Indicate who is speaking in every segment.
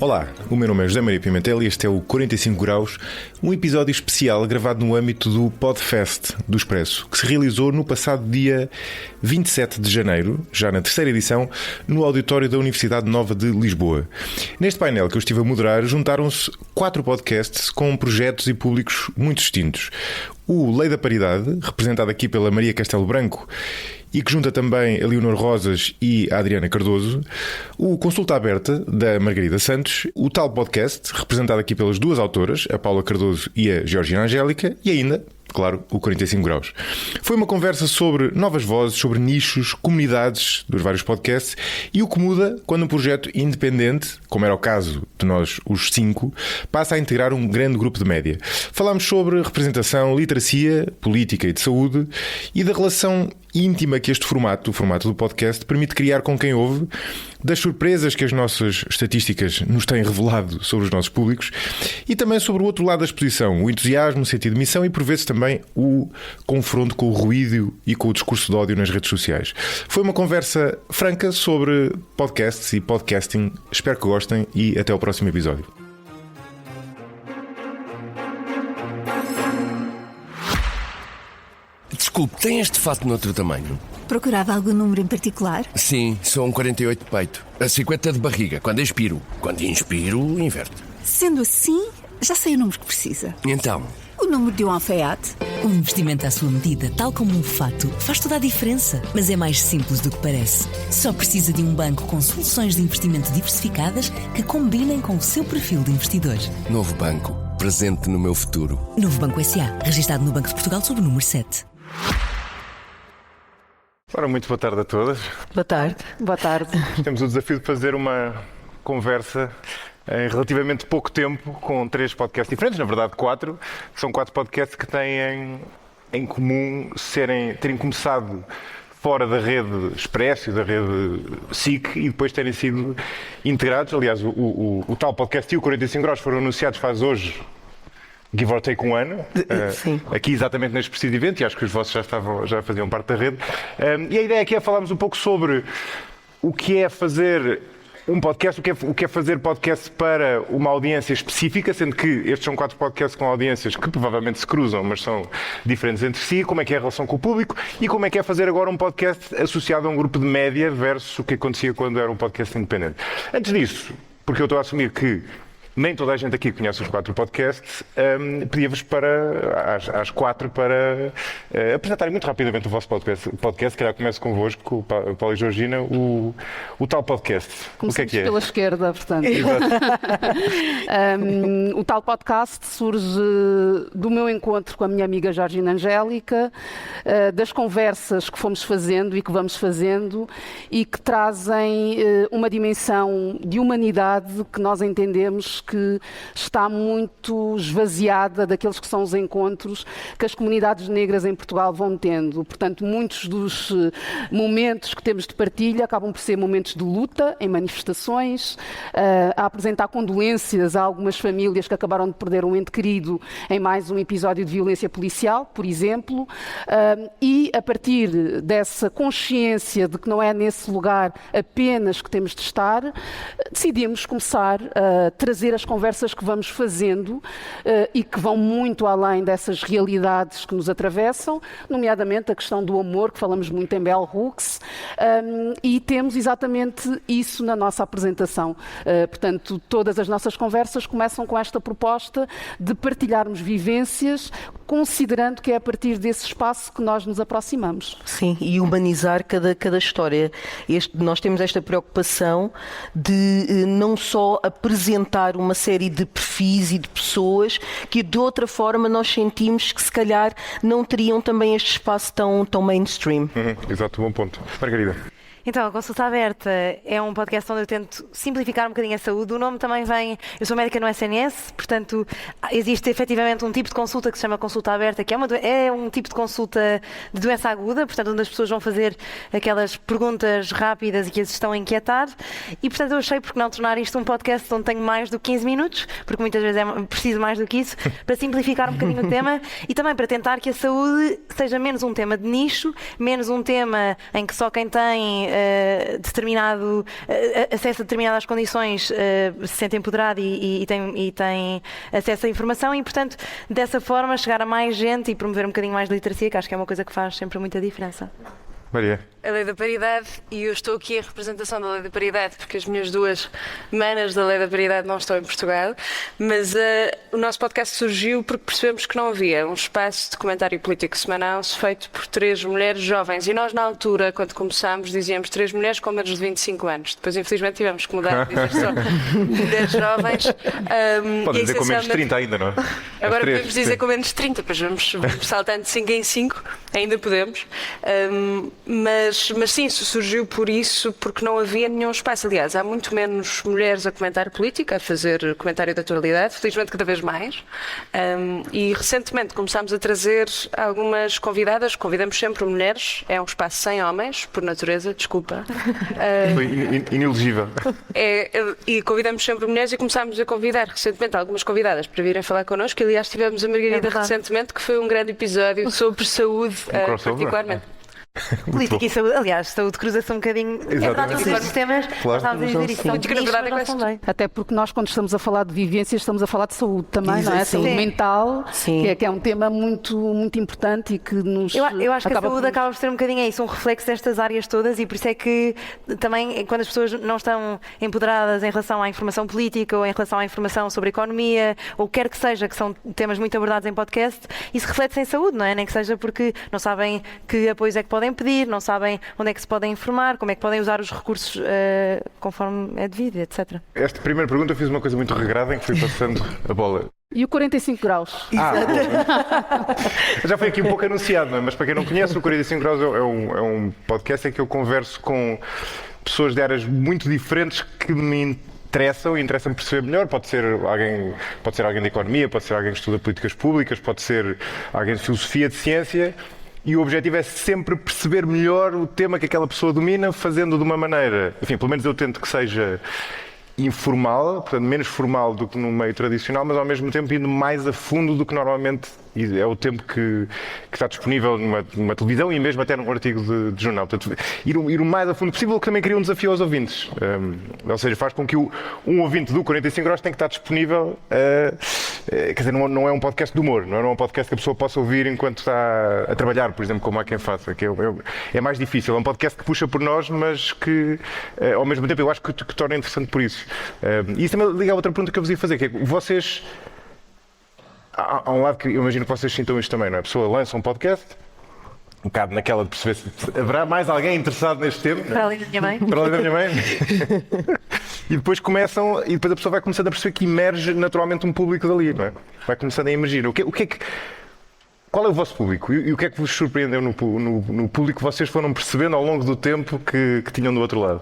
Speaker 1: Olá, o meu nome é José Maria Pimentel e este é o 45 Graus, um episódio especial gravado no âmbito do Podfest do Expresso, que se realizou no passado dia 27 de janeiro, já na terceira edição, no auditório da Universidade Nova de Lisboa. Neste painel que eu estive a moderar, juntaram-se 4 podcasts com projetos e públicos muito distintos. O Lei da Paridade, representado aqui pela Maria Castelo Branco, e que junta também a Leonor Rosas e a Adriana Cardoso, o Consulta Aberta, da Margarida Santos, o Tal Podcast, representado aqui pelas duas autoras, a Paula Cardoso e a Georgina Angélica, e ainda, claro, o 45 Graus. Foi uma conversa sobre novas vozes, sobre nichos, comunidades dos vários podcasts e o que muda quando um projeto independente, como era o caso de nós, os 5, passa a integrar um grande grupo de média. Falámos sobre representação, literacia, política e de saúde e da relação íntima que este formato, o formato do podcast, permite criar com quem ouve, das surpresas que as nossas estatísticas nos têm revelado sobre os nossos públicos e também sobre o outro lado da exposição, o entusiasmo, o sentido de missão e, por vezes, também o confronto com o ruído e com o discurso de ódio nas redes sociais. Foi uma conversa franca sobre podcasts e podcasting. Espero que gostem e até ao próximo episódio.
Speaker 2: Desculpe, tem este fato noutro tamanho?
Speaker 3: Procurava algum número em particular?
Speaker 2: Sim, sou um 48 de peito. A 50 de barriga, quando expiro. Quando inspiro, inverte.
Speaker 3: Sendo assim, já sei o número que precisa.
Speaker 2: Então?
Speaker 3: O número de um alfaiate.
Speaker 4: Um investimento à sua medida, tal como um fato, faz toda a diferença. Mas é mais simples do que parece. Só precisa de um banco com soluções de investimento diversificadas que combinem com o seu perfil de investidor.
Speaker 2: Novo banco, presente no meu futuro.
Speaker 4: Novo Banco S.A., registado no Banco de Portugal sob o número 7.
Speaker 1: Ora, muito boa tarde a todas.
Speaker 5: Boa tarde.
Speaker 6: Boa tarde.
Speaker 1: Temos o desafio de fazer uma conversa em relativamente pouco tempo com 3 podcasts diferentes, na verdade 4. São 4 podcasts que têm em comum terem começado fora da rede Expresso, da rede SIC e depois terem sido integrados. Aliás, o Tal Podcast e o 45 Graus foram anunciados faz hoje, give or take, um ano, aqui exatamente neste preciso evento, e acho que os vossos já faziam parte da rede. E a ideia aqui é falarmos um pouco sobre o que é fazer um podcast, o que é fazer podcast para uma audiência específica, sendo que estes são 4 podcasts com audiências que provavelmente se cruzam, mas são diferentes entre si, como é que é a relação com o público e como é que é fazer agora um podcast associado a um grupo de média versus o que acontecia quando era um podcast independente. Antes disso, porque eu estou a assumir que nem toda a gente aqui conhece os 4 podcasts, pedia-vos às 4 para apresentarem muito rapidamente o vosso podcast. Se calhar começo convosco, Paulo e Georgina, o Tal Podcast.
Speaker 6: Começamos
Speaker 1: o que é que é?
Speaker 6: pela esquerda, portanto. O Tal Podcast surge do meu encontro com a minha amiga Georgina Angélica, das conversas que fomos fazendo e que vamos fazendo e que trazem uma dimensão de humanidade que nós entendemos que está muito esvaziada daqueles que são os encontros que as comunidades negras em Portugal vão tendo. Portanto, muitos dos momentos que temos de partilha acabam por ser momentos de luta, em manifestações, a apresentar condolências a algumas famílias que acabaram de perder um ente querido em mais um episódio de violência policial, por exemplo, e a partir dessa consciência de que não é nesse lugar apenas que temos de estar, decidimos começar a trazer as conversas que vamos fazendo e que vão muito além dessas realidades que nos atravessam, nomeadamente a questão do amor, que falamos muito em Bell Hooks, e temos exatamente isso na nossa apresentação. Portanto, todas as nossas conversas começam com esta proposta de partilharmos vivências, considerando que é a partir desse espaço que nós nos aproximamos.
Speaker 5: Sim, e humanizar cada história. Nós temos esta preocupação de não só apresentar uma série de perfis e de pessoas que de outra forma nós sentimos que se calhar não teriam também este espaço tão mainstream.
Speaker 1: Exato, bom ponto. Margarida.
Speaker 7: Então, a Consulta Aberta é um podcast onde eu tento simplificar um bocadinho a saúde. O nome também vem... Eu sou médica no SNS, portanto, existe efetivamente um tipo de consulta que se chama Consulta Aberta, que é um tipo de consulta de doença aguda, portanto, onde as pessoas vão fazer aquelas perguntas rápidas e que as estão a inquietar. E, portanto, eu achei por que não tornar isto um podcast onde tenho mais do que 15 minutos, porque muitas vezes é preciso mais do que isso, para simplificar um bocadinho o tema e também para tentar que a saúde seja menos um tema de nicho, menos um tema em que só quem tem determinado acesso a determinadas condições, se sente empoderado e tem acesso à informação e, portanto, dessa forma chegar a mais gente e promover um bocadinho mais de literacia, que acho que é uma coisa que faz sempre muita diferença.
Speaker 1: Maria.
Speaker 8: A Lei da Paridade, e eu estou aqui em representação da Lei da Paridade, porque as minhas duas manas da Lei da Paridade não estão em Portugal, mas o nosso podcast surgiu porque percebemos que não havia um espaço de comentário político semanal feito por 3 mulheres jovens, e nós na altura, quando começámos, dizíamos 3 mulheres com menos de 25 anos. Depois, infelizmente, tivemos que mudar, dizer só mulheres jovens.
Speaker 1: Pode dizer com menos de 30 ainda, não é?
Speaker 8: Agora podemos dizer com menos de 30, depois vamos saltando de 5 em 5, ainda podemos. Mas sim, isso surgiu por isso, porque não havia nenhum espaço. Aliás, há muito menos mulheres a comentar política, a fazer comentário de atualidade, felizmente cada vez mais. E recentemente começámos a trazer algumas convidadas, convidamos sempre mulheres, é um espaço sem homens, por natureza, desculpa.
Speaker 1: Foi inelegível.
Speaker 8: E convidamos sempre mulheres e começámos a convidar recentemente algumas convidadas para virem falar connosco. E, aliás, tivemos a Margarida recentemente, que foi um grande episódio sobre saúde, particularmente.
Speaker 7: Política e saúde, aliás, saúde cruza-se um bocadinho. É verdade, todos estes temas, nós estávamos a dizer isso, são
Speaker 8: verdade
Speaker 7: também.
Speaker 6: Até porque nós, quando estamos a falar de vivências, estamos a falar de saúde também, não é?
Speaker 5: Sim.
Speaker 6: Saúde mental, que é um tema muito, muito importante e que nos
Speaker 7: Eu acho que a saúde acaba por ser um bocadinho isso, um reflexo destas áreas todas, e por isso é que também, quando as pessoas não estão empoderadas em relação à informação política ou em relação à informação sobre economia, ou quer que seja, que são temas muito abordados em podcast, isso reflete-se em saúde, não é? Nem que seja porque não sabem que apoios é que podem pedir, não sabem onde é que se podem informar, como é que podem usar os recursos conforme é devido, etc.
Speaker 1: Esta primeira pergunta eu fiz uma coisa muito regrada em que fui passando a bola.
Speaker 6: E o 45 graus?
Speaker 1: Já foi aqui um pouco anunciado, não é? Mas para quem não conhece, o 45 graus é um podcast em que eu converso com pessoas de áreas muito diferentes que me interessam perceber melhor. Pode ser alguém de economia, pode ser alguém que estuda políticas públicas, pode ser alguém de filosofia, de ciência. E o objetivo é sempre perceber melhor o tema que aquela pessoa domina, fazendo de uma maneira, enfim, pelo menos eu tento que seja informal, portanto menos formal do que no meio tradicional, mas ao mesmo tempo indo mais a fundo do que normalmente é o tempo que está disponível numa televisão e mesmo até num artigo de jornal. Portanto, ir o mais a fundo possível, que também cria um desafio aos ouvintes. Ou seja, faz com que um ouvinte do 45 graus tenha que estar disponível. Quer dizer, não é um podcast de humor, não é um podcast que a pessoa possa ouvir enquanto está a trabalhar, por exemplo, como há quem faça. Que é mais difícil. É um podcast que puxa por nós, mas que ao mesmo tempo eu acho que torna interessante por isso. E isso também liga a outra pergunta que eu vos ia fazer, que é vocês. Há um lado que eu imagino que vocês sintam isto também, não é? A pessoa lança um podcast, um bocado naquela de perceber se haverá mais alguém interessado neste tema.
Speaker 7: Para além da minha mãe.
Speaker 1: Para além da minha mãe. E depois a pessoa vai começando a perceber que emerge naturalmente um público dali, não é? Vai começando a emergir. Qual é o vosso público? E o que é que vos surpreendeu no público que vocês foram percebendo ao longo do tempo que tinham do outro lado?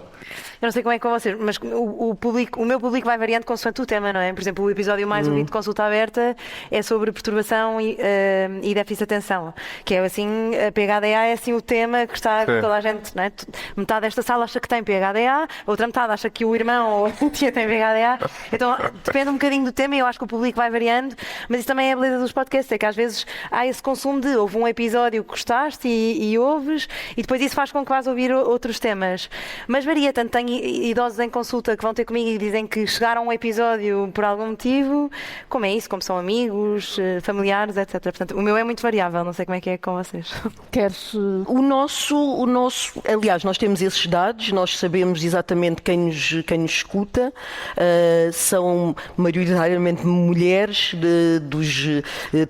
Speaker 7: Eu não sei como é com vocês, mas o meu público vai variando consoante o tema, não é? Por exemplo, o episódio mais ouvido de Consulta Aberta é sobre perturbação e déficit de atenção, que é assim, a PHDA é assim o tema que está toda a gente, não é? Metade desta sala acha que tem PHDA, a outra metade acha que o irmão ou a tia tem PHDA, então depende um bocadinho do tema e eu acho que o público vai variando, mas isso também é a beleza dos podcasts, é que às vezes há esse consumo de houve um episódio que gostaste e ouves, e depois isso faz com que vás ouvir outros temas, mas varia, tanto tenho idosos em consulta que vão ter comigo e dizem que chegaram a um episódio por algum motivo, como é isso, como são amigos, familiares, etc. Portanto, o meu é muito variável, não sei como é que é com vocês.
Speaker 6: Queres...
Speaker 5: O nosso, aliás, nós temos esses dados, nós sabemos exatamente quem nos escuta, são maioritariamente mulheres dos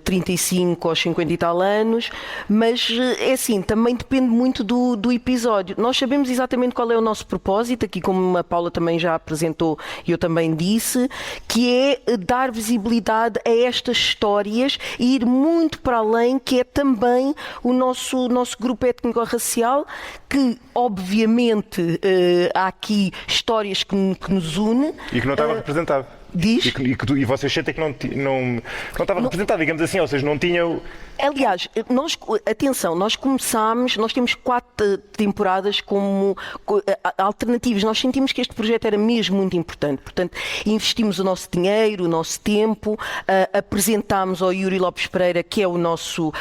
Speaker 5: 35 aos 50 e tal anos, mas é assim, também depende muito do episódio. Nós sabemos exatamente qual é o nosso propósito, aqui como a Paula também já apresentou e eu também disse, que é dar visibilidade a estas histórias e ir muito para além, que é também o nosso grupo étnico-racial, que obviamente há aqui histórias que nos une.
Speaker 1: E que não estava representado.
Speaker 5: Diz?
Speaker 1: E vocês sentem que não estava representado, digamos assim, ou seja, não tinham...
Speaker 5: Aliás, nós começámos, nós temos 4 temporadas como alternativas. Nós sentimos que este projeto era mesmo muito importante. Portanto, investimos o nosso dinheiro, o nosso tempo, apresentámos ao Yuri Lopes Pereira, que é o nosso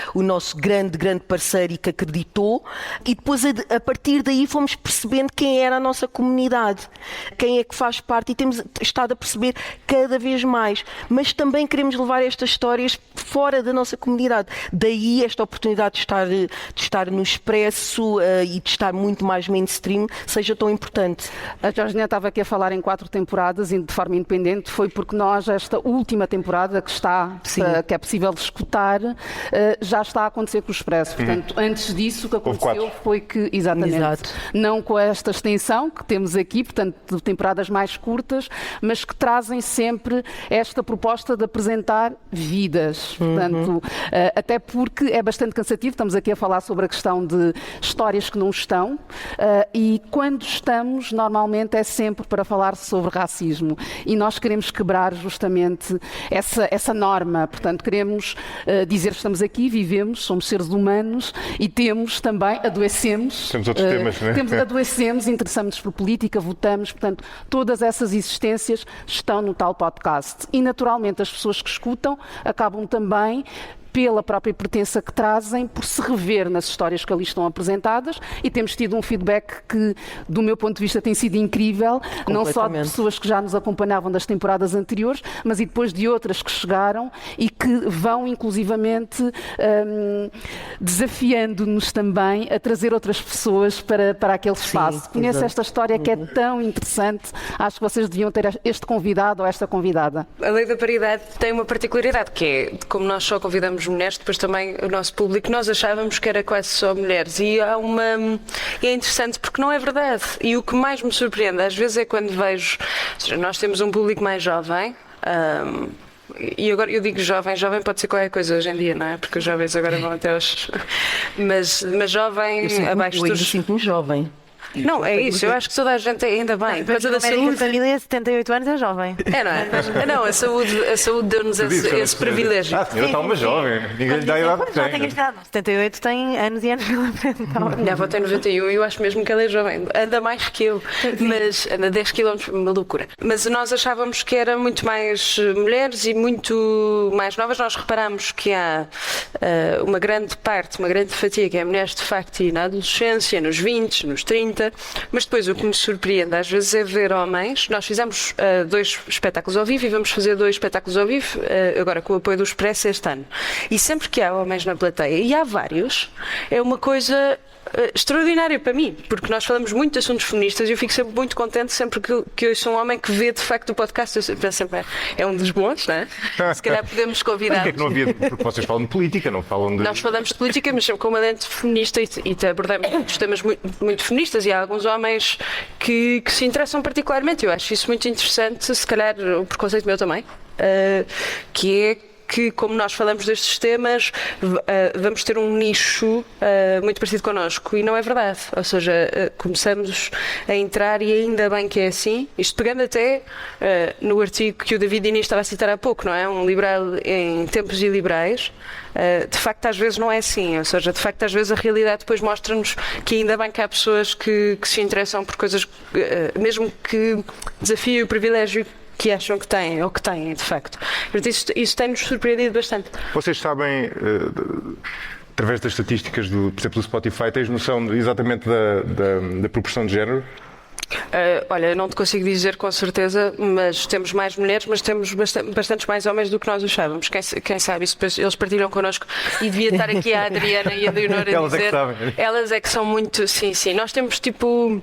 Speaker 5: grande parceiro e que acreditou, e depois a partir daí fomos percebendo quem era a nossa comunidade, quem é que faz parte, e temos estado a perceber cada vez mais. Mas também queremos levar estas histórias fora da nossa comunidade. Daí esta oportunidade de estar no Expresso e de estar muito mais mainstream seja tão importante.
Speaker 6: A Georgina estava aqui a falar em 4 temporadas de forma independente, foi porque nós, esta última temporada que é possível escutar, já está a acontecer com o Expresso. Portanto, antes disso, o que aconteceu foi que, exatamente, não com esta extensão que temos aqui, portanto, de temporadas mais curtas, mas que trazem sempre esta proposta de apresentar vidas. Portanto, até porque é bastante cansativo, estamos aqui a falar sobre a questão de histórias que não estão, e quando estamos, normalmente é sempre para falar sobre racismo, e nós queremos quebrar justamente essa norma. Portanto, queremos dizer que estamos aqui, vivemos, somos seres humanos e temos também, adoecemos.
Speaker 1: Temos outros temas, não é?
Speaker 6: Adoecemos, interessamos-nos por política, votamos, portanto, todas essas existências estão no tal podcast. E, naturalmente, as pessoas que escutam acabam também, pela própria pertença que trazem, por se rever nas histórias que ali estão apresentadas, e temos tido um feedback que, do meu ponto de vista, tem sido incrível, não só de pessoas que já nos acompanhavam das temporadas anteriores, mas e depois de outras que chegaram e que vão, inclusivamente, desafiando-nos também a trazer outras pessoas para aquele espaço. Conheço esta história que é tão interessante, acho que vocês deviam ter este convidado ou esta convidada.
Speaker 8: A Lei da Paridade tem uma particularidade, que é, como nós só convidamos mulheres, depois também o nosso público, nós achávamos que era quase só mulheres, e é interessante porque não é verdade. E o que mais me surpreende às vezes é quando vejo, ou seja, nós temos um público mais jovem, e agora eu digo jovem pode ser qualquer coisa hoje em dia, não é? Porque os jovens agora vão até aos... mas jovem abaixo dos...
Speaker 5: Eu sinto-me jovem.
Speaker 8: Não, é isso, eu acho que toda a gente ainda bem.
Speaker 7: Mas a saúde, família, 78 anos é jovem.
Speaker 8: É, não é? Não, a saúde deu-nos esse privilégio.
Speaker 1: A senhora está uma jovem, ninguém lhe dá a idade que tem.
Speaker 7: 78 tem anos e anos pela frente.
Speaker 8: Minha avó tem 91 e eu acho mesmo que ela é jovem. Anda mais que eu, mas anda 10 km, uma loucura. Mas nós achávamos que era muito mais mulheres e muito mais novas. Nós reparamos que há uma grande fatia que é mulheres de facto e na adolescência, nos 20, nos 30. Mas depois o que me surpreende às vezes é ver homens. Nós fizemos 2 espetáculos ao vivo e vamos fazer 2 espetáculos ao vivo agora com o apoio do Expresso este ano, e sempre que há homens na plateia, e há vários, é uma coisa extraordinária para mim, porque nós falamos muito de assuntos feministas e eu fico sempre muito contente sempre que eu sou um homem que vê de facto o podcast. Eu penso sempre, é um dos bons, não é? Se calhar podemos convidar.
Speaker 1: Mas que não havia, porque vocês falam de política, não falam de...
Speaker 8: Nós falamos de política, mas sempre com uma lente feminista e abordamos muitos temas muito feministas, e há alguns homens que se interessam particularmente. Eu acho isso muito interessante, se calhar o preconceito meu também, que é que, como nós falamos destes temas, vamos ter um nicho muito parecido connosco, e não é verdade. Ou seja, começamos a entrar, e ainda bem que é assim, isto pegando até no artigo que o David Diniz estava a citar há pouco, não é? Um liberal em tempos iliberais. De facto às vezes não é assim, ou seja, de facto às vezes a realidade depois mostra-nos que ainda bem que há pessoas que se interessam por coisas, mesmo que desafiem o privilégio que acham que têm, ou que têm, de facto. Isso tem-nos surpreendido bastante.
Speaker 1: Vocês sabem, através das estatísticas, por exemplo, do Spotify, tens noção exatamente da proporção de género?
Speaker 8: Olha, não te consigo dizer com certeza, mas temos mais mulheres, mas temos bastantes mais homens do que nós achávamos. Quem sabe, isso depois eles partilham connosco, e devia estar aqui a Adriana e a Leonor a
Speaker 1: elas
Speaker 8: dizer.
Speaker 1: É que sabem.
Speaker 8: Elas é que são muito. Sim. Nós temos tipo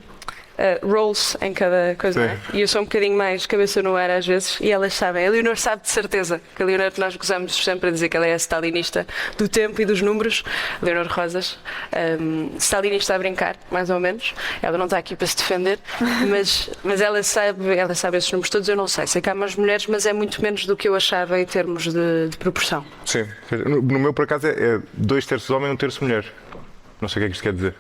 Speaker 8: roles em cada coisa, não é? E eu sou um bocadinho mais cabeça no ar às vezes, e elas sabem. A Leonor sabe de certeza, que a Leonor, nós gozamos sempre a dizer que ela é a stalinista do tempo e dos números. Leonor Rosas, stalinista a brincar, mais ou menos. Ela não está aqui para se defender, mas ela sabe esses números todos. Eu não sei que há mais mulheres, mas é muito menos do que eu achava em termos de proporção.
Speaker 1: Sim, no meu por acaso é 2/3 homem e 1/3 mulher. Não sei o que é que isto quer dizer.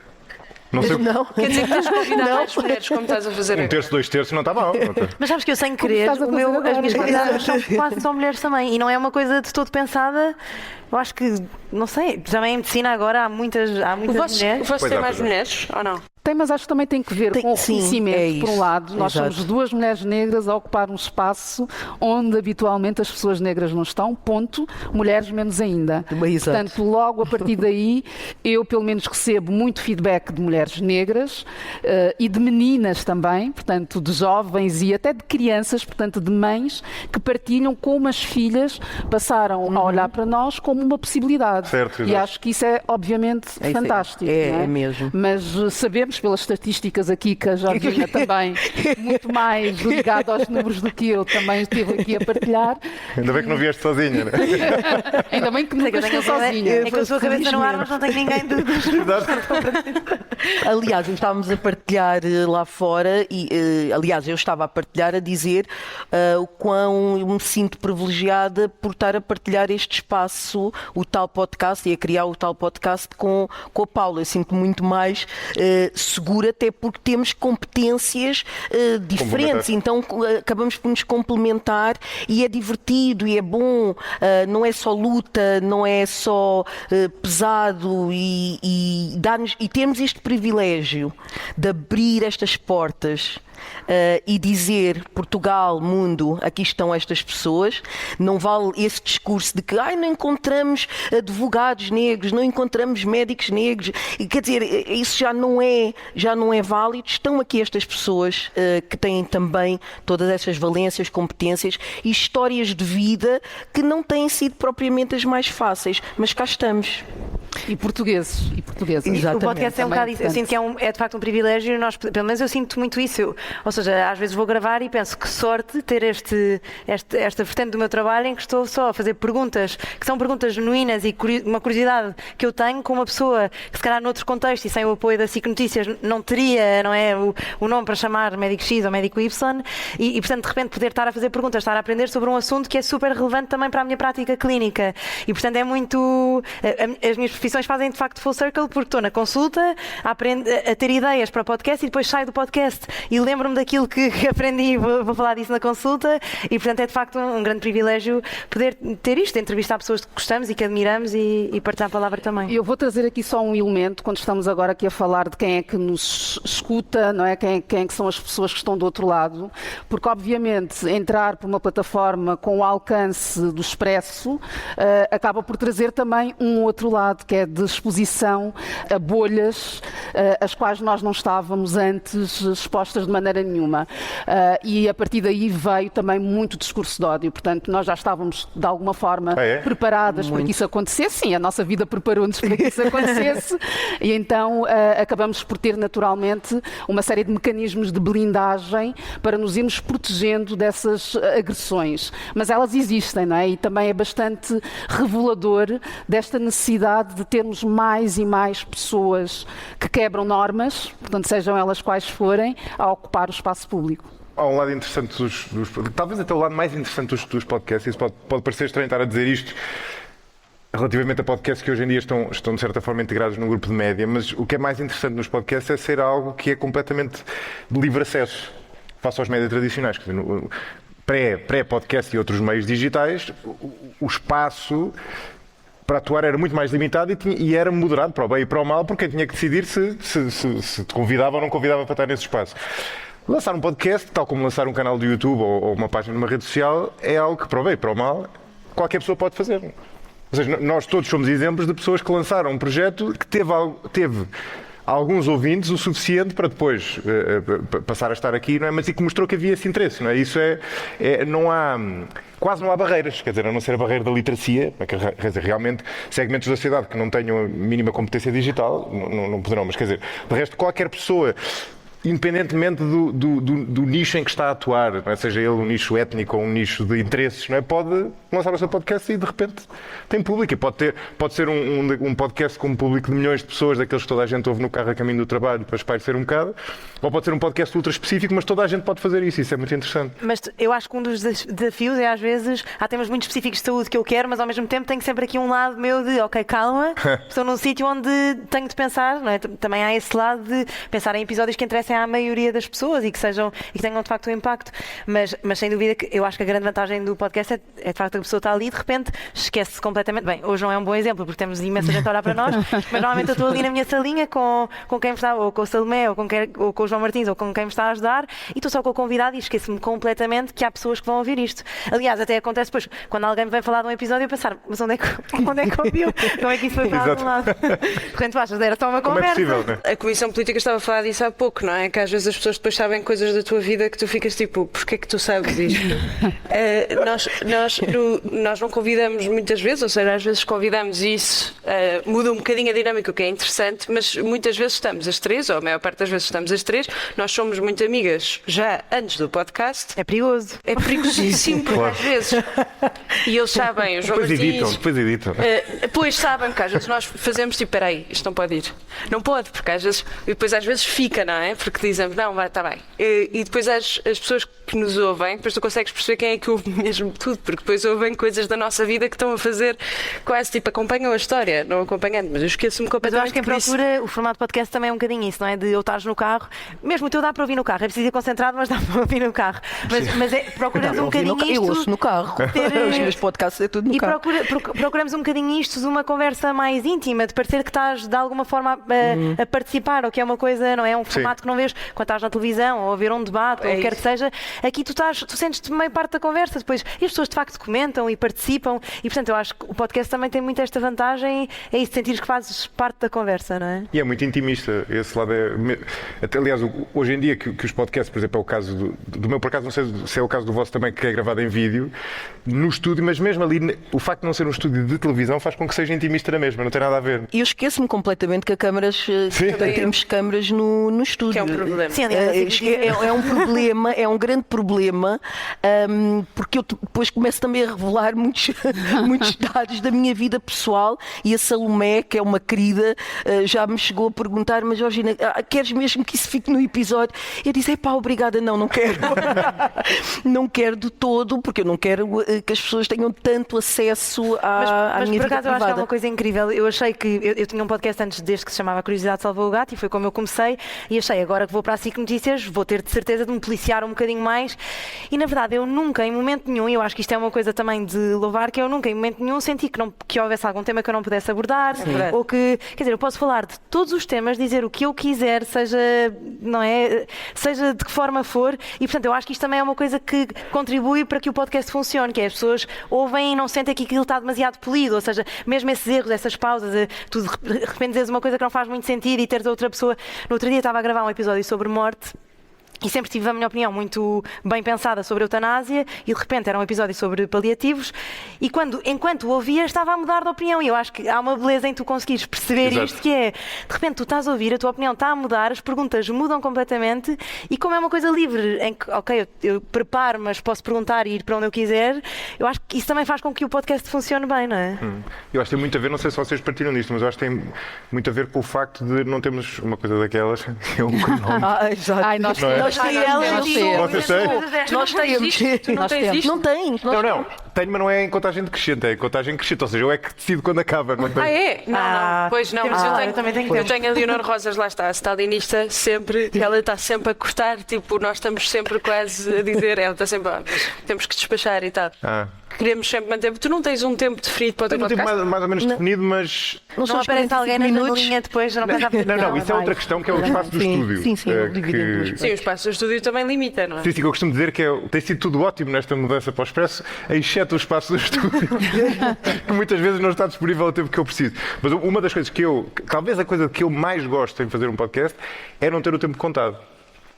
Speaker 1: Não sei.
Speaker 5: Não.
Speaker 8: Quer dizer que tens de convidar mais mulheres, como estás a fazer
Speaker 1: Um
Speaker 8: agora.
Speaker 1: terço, 2/3 não está mal.
Speaker 7: Mas sabes que eu, sem querer,
Speaker 6: estás a fazer agora?
Speaker 7: as minhas convidadas são quase só mulheres também. E não é uma coisa de todo pensada. Eu acho que, não sei, também em medicina agora há muitas
Speaker 8: O vosso
Speaker 7: mulheres.
Speaker 8: tem mais mulheres ou não?
Speaker 6: Tem, mas acho que também tem que ver com o
Speaker 5: Sim,
Speaker 6: reconhecimento.
Speaker 5: é isso.
Speaker 6: Por um lado, nós
Speaker 5: Exato.
Speaker 6: somos 2 mulheres negras a ocupar um espaço onde habitualmente as pessoas negras não estão, ponto, mulheres menos ainda.
Speaker 5: Exato.
Speaker 6: Portanto, logo a partir daí, eu pelo menos recebo muito feedback de mulheres negras e de meninas também, portanto, de jovens e até de crianças, portanto, de mães que partilham como as filhas passaram a olhar para nós como uma possibilidade.
Speaker 1: Certo,
Speaker 6: E
Speaker 1: exato.
Speaker 6: acho que isso é obviamente
Speaker 5: É isso,
Speaker 6: fantástico.
Speaker 5: é
Speaker 6: não
Speaker 5: é mesmo.
Speaker 6: Mas sabemos pelas estatísticas aqui que a Georgina também, muito mais ligada aos números do que eu, também esteve aqui a partilhar.
Speaker 1: Ainda bem que não vieste sozinha, né?
Speaker 6: Ainda bem que
Speaker 7: É que
Speaker 6: nunca
Speaker 7: eu tenho
Speaker 6: estou sozinha.
Speaker 7: é que eu sou a cabeça no ar, mas não tenho ninguém de...
Speaker 5: Aliás, nós estávamos a partilhar lá fora e, aliás, eu estava a partilhar a dizer o quão eu me sinto privilegiada por estar a partilhar este espaço, o tal podcast, e a criar o tal podcast com a Paula. Eu sinto muito mais segura, até porque temos competências diferentes, então acabamos por nos complementar e é divertido e é bom, não é só luta, não é só pesado e temos este privilégio de abrir estas portas e dizer Portugal, mundo, aqui estão estas pessoas. Não vale esse discurso de que não encontramos advogados negros, não encontramos médicos negros. E, quer dizer, isso já não é válido. Estão aqui estas pessoas que têm também todas essas valências, competências e histórias de vida que não têm sido propriamente as mais fáceis, mas cá estamos.
Speaker 6: E portugueses.
Speaker 5: Exatamente.
Speaker 7: O podcast é um bocado isso. Eu sinto que é de facto um privilégio. Pelo menos eu sinto muito isso. Ou seja, às vezes vou gravar e penso que sorte ter esta vertente do meu trabalho em que estou só a fazer perguntas que são perguntas genuínas e uma curiosidade que eu tenho com uma pessoa que se calhar noutro contexto e sem o apoio da SIC Notícias não teria, não é, o nome para chamar médico X ou médico Y e portanto de repente poder estar a fazer perguntas, estar a aprender sobre um assunto que é super relevante também para a minha prática clínica e portanto é muito... As minhas profissões fazem de facto full circle porque estou na consulta a ter ideias para podcast e depois saio do podcast e lembro-me daquilo que aprendi e vou falar disso na consulta e portanto é de facto um grande privilégio poder ter isto, entrevistar pessoas que gostamos e que admiramos e partilhar a palavra também.
Speaker 6: Eu vou trazer aqui só um elemento quando estamos agora aqui a falar de quem é que nos escuta, não é? Quem é que são as pessoas que estão do outro lado, porque obviamente entrar por uma plataforma com o alcance do Expresso acaba por trazer também um outro lado, que é de exposição a bolhas às quais nós não estávamos antes expostas de maneira nenhuma. E a partir daí veio também muito discurso de ódio. Portanto, nós já estávamos de alguma forma preparadas para que isso acontecesse. Sim, a nossa vida preparou-nos para que isso acontecesse. E então acabamos por ter naturalmente uma série de mecanismos de blindagem para nos irmos protegendo dessas agressões. Mas elas existem, não é? E também é bastante revelador desta necessidade de termos mais e mais pessoas que quebram normas, portanto, sejam elas quais forem, a ocupar o espaço público.
Speaker 1: Há um lado interessante talvez até o lado mais interessante dos podcasts, isso pode parecer estranho estar a dizer isto relativamente a podcasts que hoje em dia estão de certa forma integrados num grupo de média, mas o que é mais interessante nos podcasts é ser algo que é completamente de livre acesso face aos médias tradicionais. Quer dizer, pré-podcast e outros meios digitais, o espaço para atuar era muito mais limitado e era moderado para o bem e para o mal, porque quem tinha que decidir se te convidava ou não convidava para estar nesse espaço. Lançar um podcast, tal como lançar um canal de YouTube ou uma página numa rede social, é algo que, para o bem e para o mal, qualquer pessoa pode fazer. Ou seja, nós todos somos exemplos de pessoas que lançaram um projeto que teve alguns ouvintes o suficiente para depois passar a estar aqui, não é? Mas e que mostrou que havia esse interesse, não é? Isso quase não há barreiras, quer dizer, a não ser a barreira da literacia, quer dizer, realmente segmentos da sociedade que não tenham a mínima competência digital não poderão, mas quer dizer, de resto qualquer pessoa independentemente do nicho em que está a atuar, não é? Seja ele um nicho étnico ou um nicho de interesses, não é? Pode lançar o seu podcast e de repente tem público. E pode ser um podcast com um público de milhões de pessoas, daqueles que toda a gente ouve no carro a caminho do trabalho para espairecer um bocado, ou pode ser um podcast ultra específico, mas toda a gente pode fazer isso é muito interessante.
Speaker 7: Mas eu acho que um dos desafios é, às vezes, há temas muito específicos de saúde que eu quero, mas ao mesmo tempo tenho sempre aqui um lado meu de, ok, calma, estou num sítio onde tenho de pensar, não é? Também há esse lado de pensar em episódios que interessem à maioria das pessoas e que tenham de facto um impacto, mas sem dúvida que eu acho que a grande vantagem do podcast é de facto a pessoa está ali e de repente esquece-se completamente. Bem, hoje não é um bom exemplo porque temos imensa gente a olhar para nós, mas normalmente eu estou ali na minha salinha com quem me está, ou com o Salomé, ou com o João Martins, ou com quem me está a ajudar, e estou só com o convidado e esqueço-me completamente que há pessoas que vão ouvir isto. Aliás, até acontece depois, quando alguém me vem falar de um episódio, eu pensar, mas onde é que ouviu? Como é que isso foi para algum lado? Portanto, tu achas, era só uma conversa.
Speaker 1: Como é possível, né?
Speaker 8: A Comissão Política estava a falar disso há pouco, não é? Que às vezes as pessoas depois sabem coisas da tua vida que tu ficas tipo, porquê é que tu sabes isto? Nós não convidamos muitas vezes, ou seja, às vezes convidamos e isso muda um bocadinho a dinâmica, o que é interessante, mas muitas vezes estamos as três, ou a maior parte das vezes estamos as três, nós somos muito amigas já antes do podcast.
Speaker 7: É perigoso.
Speaker 8: É perigosíssimo, porque às vezes, e eles sabem, o João Martins...
Speaker 1: Depois editam.
Speaker 8: Depois sabem, porque às vezes nós fazemos tipo, peraí, isto não pode ir. Não pode, porque às vezes, e depois às vezes fica, não é? Porque dizemos, não, vai, está bem. E depois as pessoas que nos ouvem, depois tu consegues perceber quem é que ouve mesmo tudo, porque depois ouvem coisas da nossa vida que estão a fazer quase tipo, acompanham a história, não acompanhando, mas eu esqueço-me
Speaker 7: Mas eu
Speaker 8: completamente.
Speaker 7: acho que em procura, o formato podcast também é um bocadinho isso, não é? De eu estares no carro, mesmo o teu dá para ouvir no carro, é preciso ir concentrado, mas dá para ouvir no carro. Mas procuramos um bocadinho isto.
Speaker 5: Eu ouço no carro. Os meus podcasts é tudo no carro.
Speaker 7: Procuramos um bocadinho isto de uma conversa mais íntima, de parecer que estás de alguma forma a participar, ou que é uma coisa, não é? Um formato que não vês quando estás na televisão, ou a ver um debate, ou o que quer que seja. Aqui tu sentes-te meio parte da conversa depois, e as pessoas de facto comentam e participam, e portanto eu acho que o podcast também tem muito esta vantagem, é isso, sentires que fazes parte da conversa, não é?
Speaker 1: E é muito intimista, esse lado até, aliás, hoje em dia que os podcasts, por exemplo, é o caso do meu, por acaso não sei se é o caso do vosso também, que é gravado em vídeo, no estúdio, mas mesmo ali, o facto de não ser um estúdio de televisão faz com que seja intimista na mesma, não tem nada a ver.
Speaker 5: E eu esqueço-me completamente que temos câmaras no estúdio.
Speaker 8: Que é um problema.
Speaker 7: Sim,
Speaker 5: É um problema, é um grande problema, porque eu depois começo também a revelar muitos dados da minha vida pessoal, e a Salomé, que é uma querida, já me chegou a perguntar, mas Georgina, queres mesmo que isso fique no episódio? Eu disse, obrigada, não quero. Não quero de todo, porque eu não quero que as pessoas tenham tanto acesso à minha vida privada. Mas por acaso eu
Speaker 7: acho que é uma coisa incrível. Eu achei que eu tinha um podcast antes deste que se chamava Curiosidade Salvou o Gato, e foi como eu comecei, e achei, agora que vou para a SIC Notícias, vou ter de certeza de me policiar um bocadinho mais, e na verdade eu nunca, em momento nenhum, e eu acho que isto é uma coisa também de louvar, que eu nunca, em momento nenhum, senti que houvesse algum tema que eu não pudesse abordar, ou que, quer dizer, eu posso falar de todos os temas, dizer o que eu quiser, seja de que forma for, e portanto eu acho que isto também é uma coisa que contribui para que o podcast funcione, que é as pessoas ouvem e não sentem que aquilo está demasiado polido, ou seja, mesmo esses erros, essas pausas, tu de repente dizes uma coisa que não faz muito sentido e teres outra pessoa. No outro dia estava a gravar um episódio sobre morte, e sempre tive a minha opinião muito bem pensada sobre a eutanásia, e de repente era um episódio sobre paliativos, e enquanto o ouvia estava a mudar de opinião, e eu acho que há uma beleza em tu conseguires perceber isto, que é, de repente tu estás a ouvir, a tua opinião está a mudar, as perguntas mudam completamente, e como é uma coisa livre, em que, ok, eu preparo, mas posso perguntar e ir para onde eu quiser, eu acho que isso também faz com que o podcast funcione bem, não é?
Speaker 1: Eu acho que tem muito a ver, não sei se vocês partilham disto, mas eu acho que tem muito a ver com o facto de não termos uma coisa daquelas, que é um cronómetro.
Speaker 5: Exato.
Speaker 6: Ai, nós
Speaker 5: temos. Não tens.
Speaker 1: Não. Tenho, mas não é em contagem decrescente, é em contagem crescente. Ou seja, eu é que decido quando acaba. Não tenho...
Speaker 8: É? Não. Pois não. Eu tenho a Leonor Rosas, lá está, a stalinista, sempre, ela está sempre a cortar, tipo, nós estamos sempre quase a dizer, ela está sempre, temos que despachar e tal. Queremos sempre manter. Tu não tens um tempo definido para o teu podcast?
Speaker 1: Eu não tenho mais ou menos definido, mas...
Speaker 7: Não aparece alguém na linha depois, não
Speaker 1: isso é outra questão, que é o espaço do estúdio.
Speaker 5: Sim,
Speaker 8: Sim, o espaço do estúdio também limita, não é?
Speaker 1: Sim, eu costumo dizer que tem sido tudo ótimo nesta mudança para o Expresso, exceto o espaço do estúdio, que muitas vezes não está disponível ao tempo que eu preciso. Mas uma das coisas talvez a coisa que eu mais gosto em fazer um podcast é não ter o tempo contado.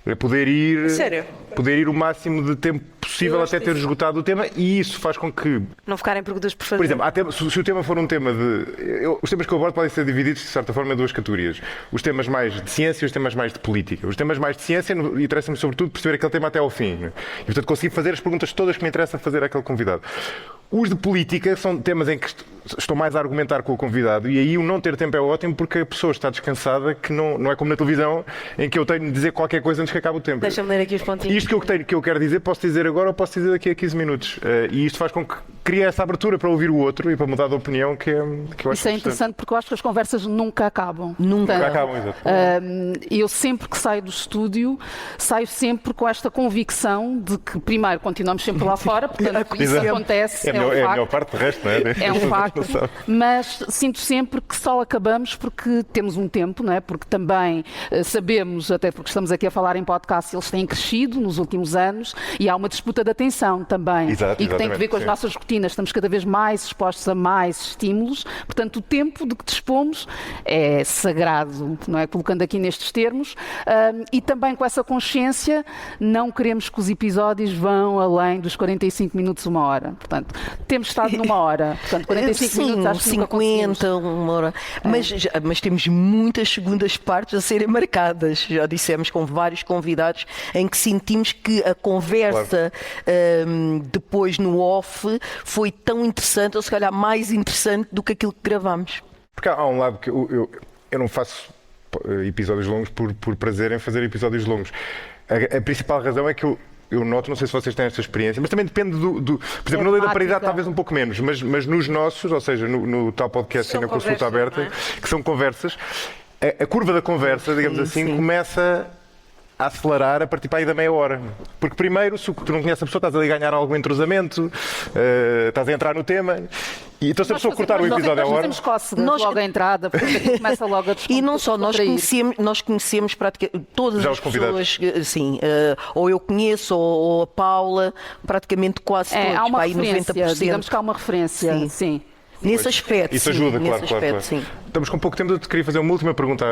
Speaker 1: É poder ir,
Speaker 8: Sério?
Speaker 1: poder ir o máximo de tempo possível
Speaker 8: Eu
Speaker 1: até
Speaker 8: acho
Speaker 1: ter
Speaker 8: isso.
Speaker 1: esgotado o tema, e isso faz com que,
Speaker 7: Não ficarem perguntas por fazer.
Speaker 1: por exemplo, se o tema for um tema de... os temas que eu abordo podem ser divididos, de certa forma, em duas categorias. Os temas mais de ciência e os temas mais de política. Os temas mais de ciência interessa-me, sobretudo, perceber aquele tema até ao fim. Né? E, portanto, conseguir fazer as perguntas todas que me interessa fazer àquele convidado. Os de política são temas em que estou mais a argumentar com o convidado, e aí o não ter tempo é ótimo porque a pessoa está descansada, que não é como na televisão, em que eu tenho de dizer qualquer coisa antes que acabe o tempo.
Speaker 7: Deixa-me ler aqui os pontinhos.
Speaker 1: Isto que eu quero dizer, posso dizer agora ou posso dizer daqui a 15 minutos. E isto faz com que crie essa abertura para ouvir o outro e para mudar de opinião, que eu acho
Speaker 6: Isso é interessante porque eu acho que as conversas nunca acabam.
Speaker 5: Nunca.
Speaker 1: Já acabam, exato.
Speaker 6: Eu sempre que saio do estúdio, saio sempre com esta convicção de que, primeiro, continuamos sempre lá fora, portanto, isso
Speaker 1: Exato.
Speaker 6: acontece,
Speaker 1: É a
Speaker 6: um
Speaker 1: melhor
Speaker 6: facto.
Speaker 1: parte do resto, não é?
Speaker 6: É um facto, mas sinto sempre que só acabamos porque temos um tempo, não é? Porque também sabemos, até porque estamos aqui a falar em podcast, eles têm crescido nos últimos anos e há uma disputa de atenção também.
Speaker 1: Exato,
Speaker 6: e que tem que ver com as
Speaker 1: sim.
Speaker 6: nossas rotinas, estamos cada vez mais expostos a mais estímulos, portanto o tempo de que dispomos é sagrado, não é? Colocando aqui nestes termos, e também com essa consciência não queremos que os episódios vão além dos 45 minutos, uma hora. Portanto, temos estado numa hora. Portanto, 45
Speaker 5: Sim,
Speaker 6: minutos, acho que nunca conseguimos.
Speaker 5: 50, uma hora. Mas temos muitas segundas partes a serem marcadas. Já dissemos com vários convidados em que sentimos que a conversa depois no off foi tão interessante, ou se calhar mais interessante do que aquilo que gravámos.
Speaker 1: Porque há um lado que eu não faço episódios longos por prazer em fazer episódios longos. A principal razão é que eu noto, não sei se vocês têm esta experiência, mas também depende do por exemplo, na Lei da Paridade talvez um pouco menos, mas nos nossos, ou seja, no tal podcast e na consulta aberta, que são conversas, a curva da conversa, digamos assim, começa a acelerar a partir para aí da meia hora. Porque primeiro, se tu não conheces a pessoa, estás ali a ganhar algum entrosamento, estás a entrar no tema, e então se a pessoa cortar o episódio à hora...
Speaker 6: Nós fazemos cócegas logo a entrada, porque começa logo a
Speaker 5: E não só, nós conhecemos praticamente todas
Speaker 1: Já
Speaker 5: as
Speaker 1: os convidados.
Speaker 5: pessoas, sim, ou eu conheço, ou a Paula, praticamente quase todos,
Speaker 6: há uma
Speaker 5: para aí
Speaker 6: referência,
Speaker 5: 90%.
Speaker 6: digamos que há uma referência, sim.
Speaker 5: Nesse aspecto,
Speaker 1: Isso
Speaker 5: sim,
Speaker 1: ajuda,
Speaker 5: nesse
Speaker 1: claro.
Speaker 5: aspecto, sim.
Speaker 1: Estamos com pouco tempo, eu te queria fazer uma última pergunta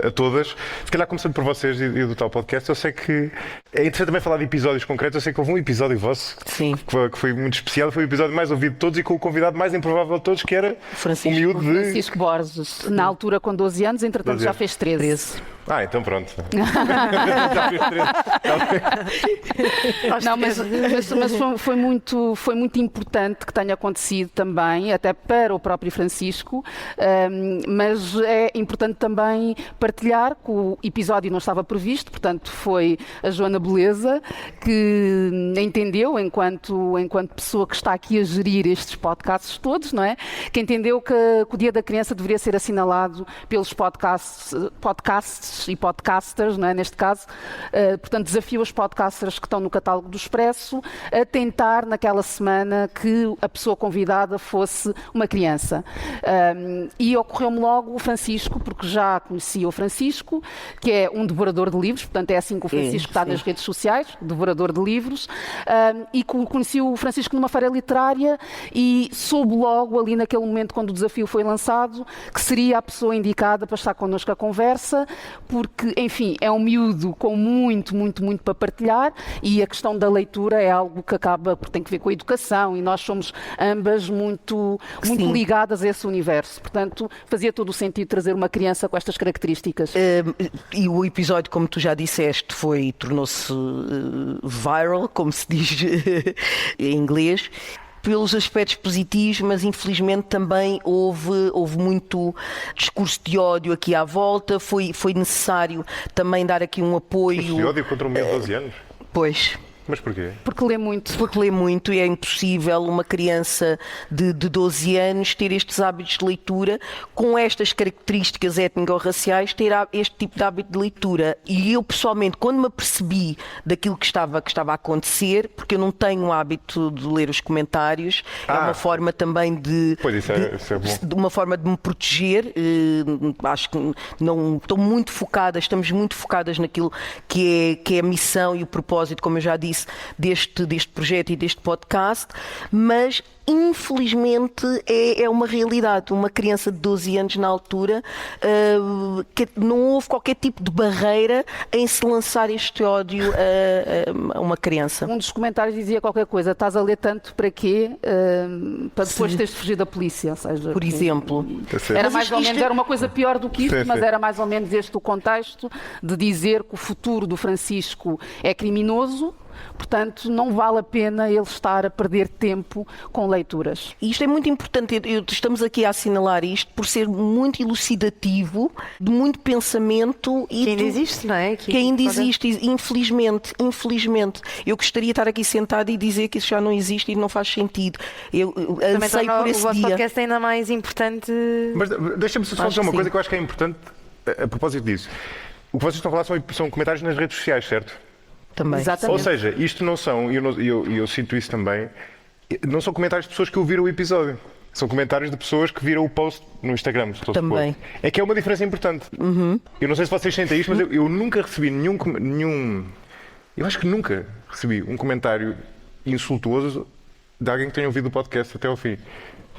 Speaker 1: a todas. Se calhar começando por vocês e do tal podcast, eu sei que é interessante também falar de episódios concretos. Eu sei que houve um episódio vosso que foi muito especial, foi o episódio mais ouvido de todos e com o convidado mais improvável de todos, que era o miúdo de...
Speaker 6: Francisco Borges, na altura com 12 anos, entretanto
Speaker 1: 12
Speaker 6: já
Speaker 1: anos.
Speaker 6: fez 13.
Speaker 1: Então pronto. Já fez 13.
Speaker 6: Não, mas foi muito importante que tenha acontecido também, até para o próprio Francisco, mas é importante também partilhar que o episódio não estava previsto, portanto foi a Joana Beleza que entendeu, enquanto pessoa que está aqui a gerir estes podcasts todos, não é? Que entendeu que o Dia da Criança deveria ser assinalado pelos podcasts e podcasters, não é? Neste caso, portanto desafio os podcasters que estão no catálogo do Expresso a tentar naquela semana que a pessoa convidada fosse uma criança. E ocorreu-me logo o Francisco, porque já conhecia o Francisco, que é um devorador de livros, portanto é assim que o Francisco está nas redes sociais, devorador de livros, e conheci o Francisco numa feira literária e soube logo ali naquele momento, quando o desafio foi lançado, que seria a pessoa indicada para estar connosco à conversa, porque, enfim, é um miúdo com muito para partilhar e a questão da leitura é algo que acaba por ter que ver com a educação e nós somos ambas muito ligadas a esse universo. Portanto, fazia todo o sentido trazer uma criança com estas características.
Speaker 5: E o episódio, como tu já disseste, tornou-se viral, como se diz em inglês, pelos aspectos positivos, mas infelizmente também houve muito discurso de ódio aqui à volta. Foi necessário também dar aqui um apoio.
Speaker 1: De ódio contra um menino de 12 anos?
Speaker 5: Pois.
Speaker 1: Mas porquê?
Speaker 6: Porque lê muito.
Speaker 5: Porque lê muito e é impossível uma criança de 12 anos ter estes hábitos de leitura, com estas características étnico-raciais, ter este tipo de hábito de leitura. E eu, pessoalmente, quando me apercebi daquilo que estava a acontecer, porque eu não tenho o hábito de ler os comentários, é uma forma também de uma forma de me proteger. Acho que estamos muito focadas naquilo que é a missão e o propósito, como eu já disse, disse, deste projeto e deste podcast, mas infelizmente é uma realidade. Uma criança de 12 anos na altura, que não houve qualquer tipo de barreira em se lançar este ódio a uma criança.
Speaker 6: Um dos comentários dizia qualquer coisa: estás a ler tanto para quê? Para depois teres de fugir da polícia. Ou seja,
Speaker 5: por exemplo.
Speaker 6: Era mais ou menos, era uma coisa pior do que isso, mas era mais ou menos este o contexto de dizer que o futuro do Francisco é criminoso. Portanto, não vale a pena ele estar a perder tempo com leituras.
Speaker 5: E isto é muito importante, estamos aqui a assinalar isto por ser muito elucidativo, de muito pensamento.
Speaker 7: E que ainda existe, não é?
Speaker 5: Que ainda existe, infelizmente. Eu gostaria de estar aqui sentado e dizer que isso já não existe e não faz sentido. Eu anseio por esse
Speaker 7: dia. O vosso
Speaker 5: dia.
Speaker 7: podcast é ainda mais importante.
Speaker 1: Mas deixa-me só dizer uma coisa que eu acho que é importante a propósito disso. O que vocês estão a falar são comentários nas redes sociais, certo?
Speaker 5: Também.
Speaker 6: Exatamente.
Speaker 1: Ou seja, isto não são, e eu sinto isso também, não são comentários de pessoas que ouviram o episódio. São comentários de pessoas que viram o post no Instagram.
Speaker 5: Também.
Speaker 1: É que é uma diferença importante. Eu não sei se vocês sentem isto, mas eu nunca recebi nenhum... Eu acho que nunca recebi um comentário insultuoso de alguém que tenha ouvido o podcast até ao fim.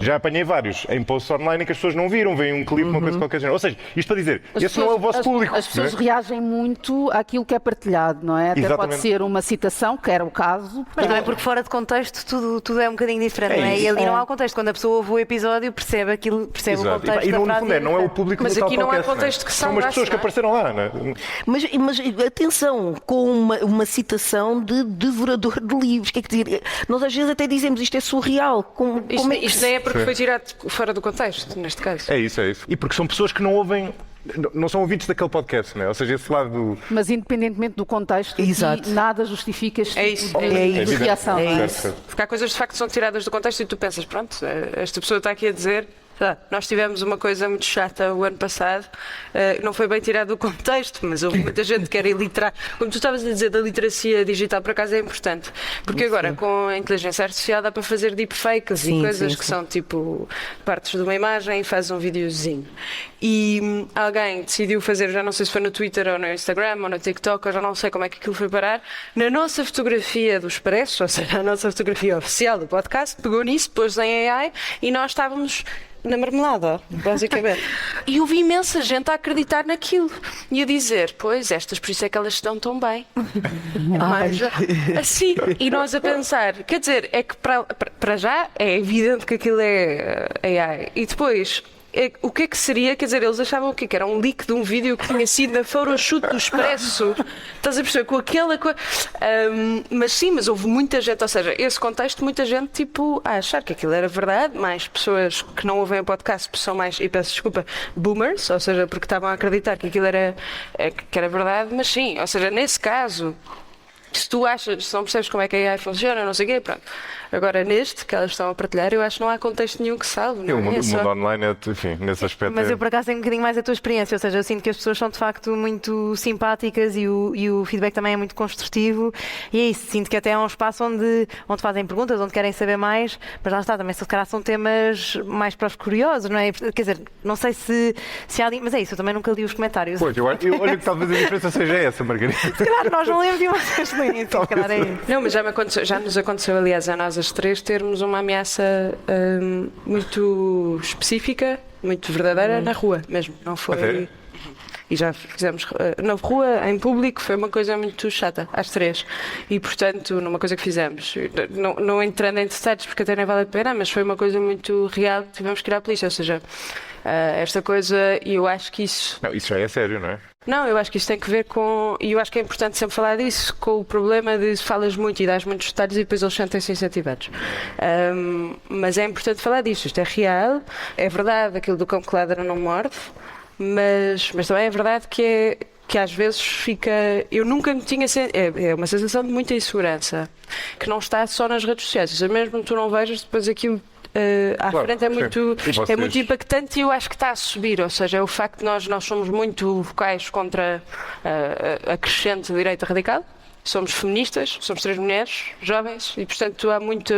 Speaker 1: Já apanhei vários em posts online em que as pessoas não viram, veem um clipe, uma coisa qualquer género. Ou seja, isto para dizer, esse não é o vosso público.
Speaker 6: As pessoas reagem muito àquilo que é partilhado, não é? Até
Speaker 1: Exatamente.
Speaker 6: pode ser uma citação, que era o caso.
Speaker 7: Mas também porque fora de contexto tudo é um bocadinho diferente, não é? E ali não há o contexto. Quando a pessoa ouve o episódio, percebe aquilo, percebe o contexto
Speaker 1: E
Speaker 7: da
Speaker 1: no
Speaker 7: frase.
Speaker 1: fundo não é o público
Speaker 8: Mas
Speaker 1: do tal
Speaker 8: aqui não há
Speaker 1: podcast,
Speaker 8: contexto que
Speaker 1: são as
Speaker 8: salvasse,
Speaker 1: pessoas que
Speaker 8: não é?
Speaker 1: apareceram lá, não é?
Speaker 5: Mas atenção, com uma citação de devorador de livros. Quer dizer, nós às vezes até dizemos isto é surreal. Como é que
Speaker 8: Isto nem é porque foi tirado fora do contexto, neste caso.
Speaker 1: É isso. E porque são pessoas que não ouvem, não são ouvintes daquele podcast, não é? Ou seja, esse lado do...
Speaker 6: Mas independentemente do contexto,
Speaker 5: Exato.
Speaker 6: nada justifica este
Speaker 8: É
Speaker 6: tipo
Speaker 8: isso.
Speaker 6: de reação. não é?
Speaker 8: Porque há coisas de facto que são tiradas do contexto e tu pensas, pronto, esta pessoa está aqui a dizer... Nós tivemos uma coisa muito chata o ano passado, não foi bem tirado do contexto, mas houve muita gente que era iliterada. Como tu estavas a dizer da literacia digital, por acaso é importante, porque agora com a inteligência artificial dá para fazer deepfakes e coisas que são tipo partes de uma imagem e faz um videozinho. E alguém decidiu fazer, já não sei se foi no Twitter ou no Instagram ou no TikTok, eu já não sei como é que aquilo foi parar, na nossa fotografia do Expresso, ou seja, a nossa fotografia oficial do podcast, pegou nisso, pôs em AI e nós estávamos na marmelada, basicamente. E houve imensa gente a acreditar naquilo e a dizer, pois, por isso é que elas estão tão bem. Mas, assim, e nós a pensar, quer dizer, é que para já é evidente que aquilo é AI. E depois, o que é que seria, quer dizer, eles achavam que era um leak de um vídeo que tinha sido na photoshoot do Expresso. Estás a perceber? Com aquela coisa. Mas houve muita gente, ou seja, esse contexto, muita gente tipo a achar que aquilo era verdade, mais pessoas que não ouvem o podcast são mais, e peço desculpa, boomers, ou seja, porque estavam a acreditar que aquilo era verdade, mas sim, ou seja, nesse caso. Se tu achas, se não percebes como é que a AI funciona, não sei o quê, pronto. Agora, neste que elas estão a partilhar, eu acho que não há contexto nenhum que salve.
Speaker 1: O mundo online é, enfim, nesse aspecto.
Speaker 7: Mas eu, por acaso, tenho um bocadinho mais a tua experiência, ou seja, eu sinto que as pessoas são, de facto, muito simpáticas e o feedback também é muito construtivo. E é isso, sinto que até é um espaço onde fazem perguntas, onde querem saber mais, mas lá está, também se calhar são temas mais para os curiosos, não é? Quer dizer, não sei se há ali, mas é isso, eu também nunca li os comentários.
Speaker 1: Pois, eu olho que talvez a diferença seja essa, Margarida.
Speaker 7: Se calhar nós não lemos de uma vez linha, se calhar é isso.
Speaker 8: Não, mas já nos aconteceu, aliás, a nós as três termos uma ameaça muito específica, muito verdadeira na rua mesmo, não foi... E já fizemos na rua, em público, foi uma coisa muito chata, às três. E, portanto, numa coisa que fizemos, não entrando em detalhes, porque até nem vale a pena, mas foi uma coisa muito real, tivemos que ir à polícia, ou seja, esta coisa, e eu acho que isso...
Speaker 1: Não, isso já é sério, não é?
Speaker 8: Não, eu acho que isso tem que ver com, e eu acho que é importante sempre falar disso, com o problema de falas muito e dás muitos detalhes e depois eles sentem-se incentivados. Mas é importante falar disso, isto é real, é verdade, aquilo do cão que ladra não morde, mas também é verdade que às vezes fica... Eu nunca me tinha... É uma sensação de muita insegurança, que não está só nas redes sociais, ou seja, mesmo que tu não vejas, depois aquilo... à frente é muito impactante e eu acho que está a subir, ou seja, é o facto de nós somos muito vocais contra a crescente direita radical, somos feministas, somos três mulheres jovens e portanto há muito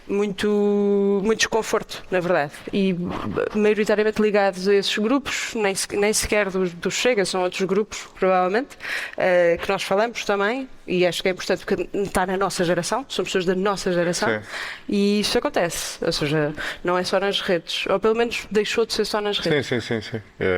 Speaker 8: muito desconforto, na verdade, e maioritariamente ligados a esses grupos, nem sequer do Chega, são outros grupos, provavelmente, que nós falamos também, e acho que é importante porque está na nossa geração, somos pessoas da nossa geração.
Speaker 1: Sim.
Speaker 8: E isso acontece, ou seja, não é só nas redes, ou pelo menos deixou de ser só nas redes.
Speaker 1: Sim.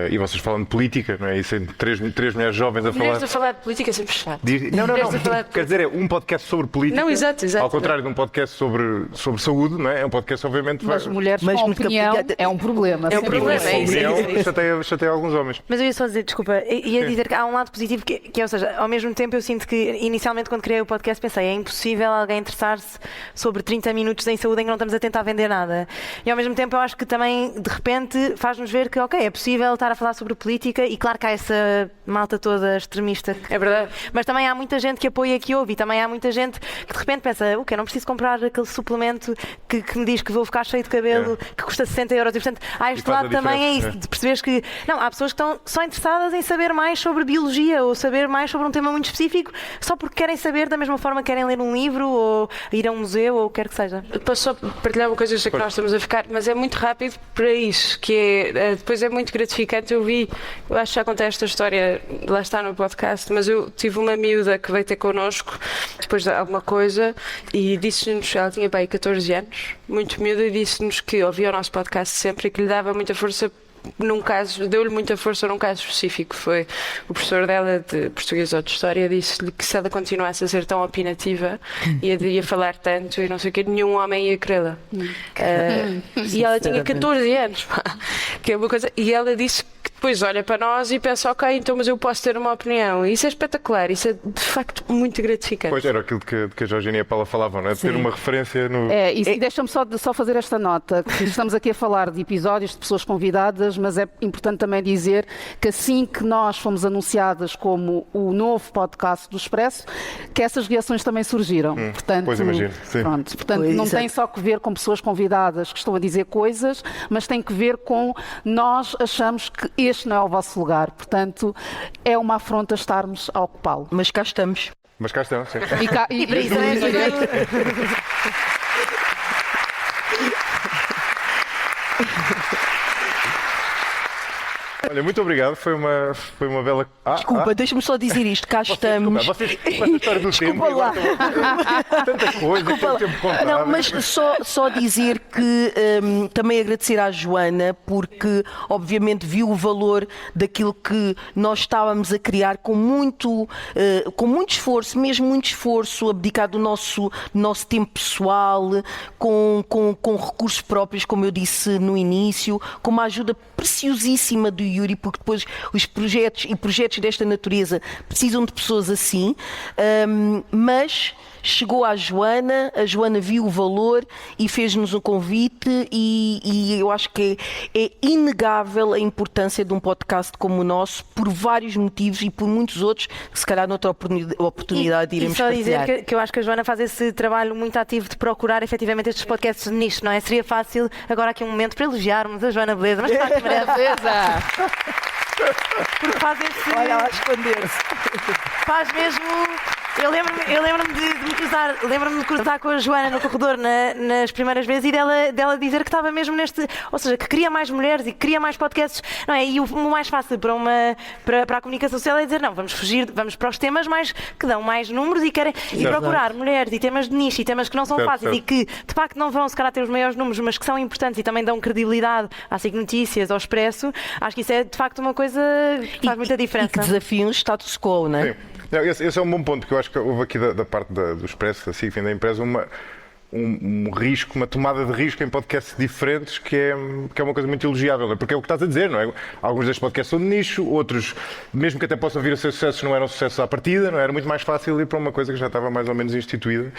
Speaker 1: E vocês falam de política, não é? E sendo três mulheres jovens a falar...
Speaker 8: Mulheres a falar de política é sempre chato.
Speaker 1: Não.
Speaker 8: Mulheres a falar de
Speaker 1: Quer dizer, é um podcast sobre política.
Speaker 8: Não, exato.
Speaker 1: Ao contrário de um podcast sobre saúde, não é? É um podcast, obviamente...
Speaker 6: Mas mulheres com opinião é um problema.
Speaker 8: É um problema, é isso.
Speaker 1: Chateia alguns homens.
Speaker 7: Mas eu ia só dizer, desculpa, ia dizer que há um lado positivo que é, ou seja, ao mesmo tempo eu sinto que inicialmente quando criei o podcast pensei, é impossível alguém interessar-se sobre 30 minutos em saúde em que não estamos a tentar vender nada. E ao mesmo tempo eu acho que também, de repente, faz-nos ver que, ok, é possível estar a falar sobre política e claro que há essa malta toda extremista.
Speaker 8: É verdade.
Speaker 7: Mas também há muita gente que apoia, que ouve, e também há muita gente que de repente pensa, o quê, não preciso comprar aquele suplemento que me diz que vou ficar cheio de cabelo, que custa 60 euros. E portanto, este lado também é isso, de perceberes que, não, há pessoas que estão só interessadas em saber mais sobre biologia ou saber mais sobre um tema muito específico, só porque querem saber da mesma forma que querem ler um livro ou ir a um museu ou o que quer que seja.
Speaker 8: Posso só partilhar uma coisa, sei que nós estamos a ficar, mas é muito rápido para isso, que é, depois é muito gratificante. Eu acho que já contei esta história, lá está no podcast, mas eu tive uma miúda que veio ter connosco depois de alguma coisa e disse-nos, ela tinha bem 14 anos, muito miúda, e disse-nos que ouvia o nosso podcast sempre e que lhe dava muita força num caso, deu-lhe muita força num caso específico. Foi o professor dela de português ou de história, disse-lhe que se ela continuasse a ser tão opinativa ia falar tanto e não sei o que, nenhum homem ia querê-la. E ela tinha 14 anos, que é uma coisa, e ela disse que depois olha para nós e pensa, ok, então mas eu posso ter uma opinião. Isso é espetacular, isso é de facto muito gratificante.
Speaker 1: Pois era aquilo que a Georgina e a Paula falavam, não é? De ter uma referência no...
Speaker 6: E deixa-me só fazer esta nota, que estamos aqui a falar de episódios de pessoas convidadas, mas é importante também dizer que assim que nós fomos anunciadas como o novo podcast do Expresso, que essas reações também surgiram. Portanto,
Speaker 1: pois imagino, sim.
Speaker 6: Portanto, não tem só que ver com pessoas convidadas que estão a dizer coisas, mas tem que ver com nós achamos que este não é o vosso lugar. Portanto, é uma afronta estarmos a ocupá-lo.
Speaker 5: Mas cá estamos.
Speaker 1: Mas cá estão, sim.
Speaker 6: E para isso
Speaker 1: Olha, muito obrigado, foi uma bela...
Speaker 5: Desculpa, deixa-me só dizer isto, cá estamos.
Speaker 1: Vocês com esta história do tempo,
Speaker 5: lá.
Speaker 1: tanta coisa, tanto tempo contado.
Speaker 5: Não, mas só dizer que também agradecer à Joana, porque obviamente viu o valor daquilo que nós estávamos a criar com muito esforço, mesmo muito esforço, abdicado do nosso tempo pessoal, com recursos próprios, como eu disse no início, com uma ajuda preciosíssima do Yuri, porque depois os projetos desta natureza precisam de pessoas assim, mas chegou à Joana, a Joana viu o valor e fez-nos um convite e eu acho que é inegável a importância de um podcast como o nosso, por vários motivos e por muitos outros que se calhar noutra oportunidade iremos
Speaker 7: partilhar. E só
Speaker 5: partilhar.
Speaker 7: dizer que eu acho que a Joana faz esse trabalho muito ativo de procurar efetivamente estes podcasts nisto, não é? Seria fácil agora aqui um momento para elogiarmos a Joana Beleza, mas claro que merece. Porque faz esse...
Speaker 5: Olha lá, esconder-se.
Speaker 7: Faz mesmo... Eu lembro-me de me cruzar com a Joana no corredor nas primeiras vezes e dela dizer que estava mesmo neste... Ou seja, que queria mais mulheres e que queria mais podcasts. Não é? E o mais fácil para a comunicação social é dizer, não, vamos para os temas mais que dão mais números e procurar mulheres e temas de nicho e temas que não são fáceis e que de facto não vão se calhar ter os maiores números, mas que são importantes e também dão credibilidade à SIC Notícias, ao Expresso. Acho que isso é de facto uma coisa que faz muita diferença.
Speaker 5: E que desafiam o status quo, não é?
Speaker 1: Sim. Não, esse é um bom ponto, porque eu acho que houve aqui da parte do Expresso, da SIC, da empresa, um risco, uma tomada de risco em podcasts diferentes que é uma coisa muito elogiável, não é? Porque é o que estás a dizer, não é? Alguns destes podcasts são de nicho, outros, mesmo que até possam vir a ser sucessos, não eram sucessos à partida, não é? Era muito mais fácil ir para uma coisa que já estava mais ou menos instituída.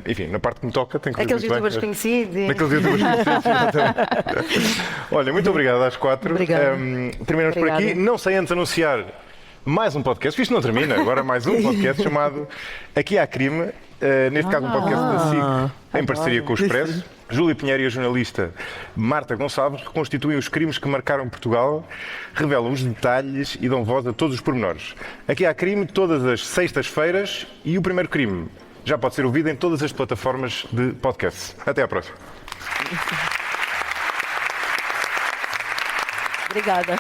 Speaker 1: Enfim, na parte que me toca, tem que fazer
Speaker 7: aqueles youtubers conhecidos.
Speaker 1: Daqueles youtubers conhecidos, exatamente. Olha, muito obrigado às 4.
Speaker 5: Obrigada.
Speaker 1: Terminamos por aqui. Não sei antes anunciar mais um podcast, isto não termina, agora mais um podcast chamado Aqui há Crime, neste caso um podcast da SIC em parceria com o Expresso. Júlia Pinheiro e a jornalista Marta Gonçalves reconstituem os crimes que marcaram Portugal, revelam os detalhes e dão voz a todos os pormenores. Aqui há Crime todas as sextas-feiras e o primeiro crime já pode ser ouvido em todas as plataformas de podcast. Até à próxima.
Speaker 5: Obrigada.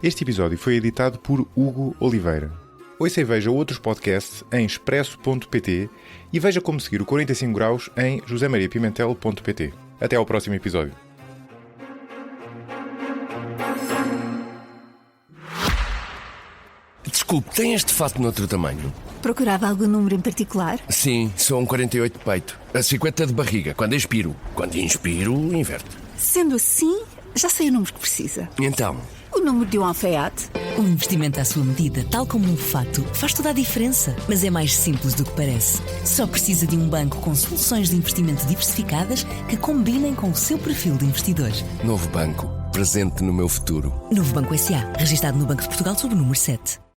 Speaker 1: Este episódio foi editado por Hugo Oliveira. Ouça e veja outros podcasts em expresso.pt e veja como seguir o 45 graus em josemariapimentel.pt. Até ao próximo episódio.
Speaker 2: Desculpe, tem este fato noutro tamanho?
Speaker 3: Procurava algum número em particular?
Speaker 2: Sim, sou um 48 de peito. A 50 de barriga, quando expiro. Quando inspiro, inverte.
Speaker 3: Sendo assim, já sei o número que precisa.
Speaker 2: Então?
Speaker 3: O número de um alfaiate.
Speaker 4: Um investimento à sua medida, tal como um fato, faz toda a diferença. Mas é mais simples do que parece. Só precisa de um banco com soluções de investimento diversificadas que combinem com o seu perfil de investidor.
Speaker 2: Novo banco, presente no meu futuro.
Speaker 4: Novo Banco S.A., registado no Banco de Portugal sob o número 7.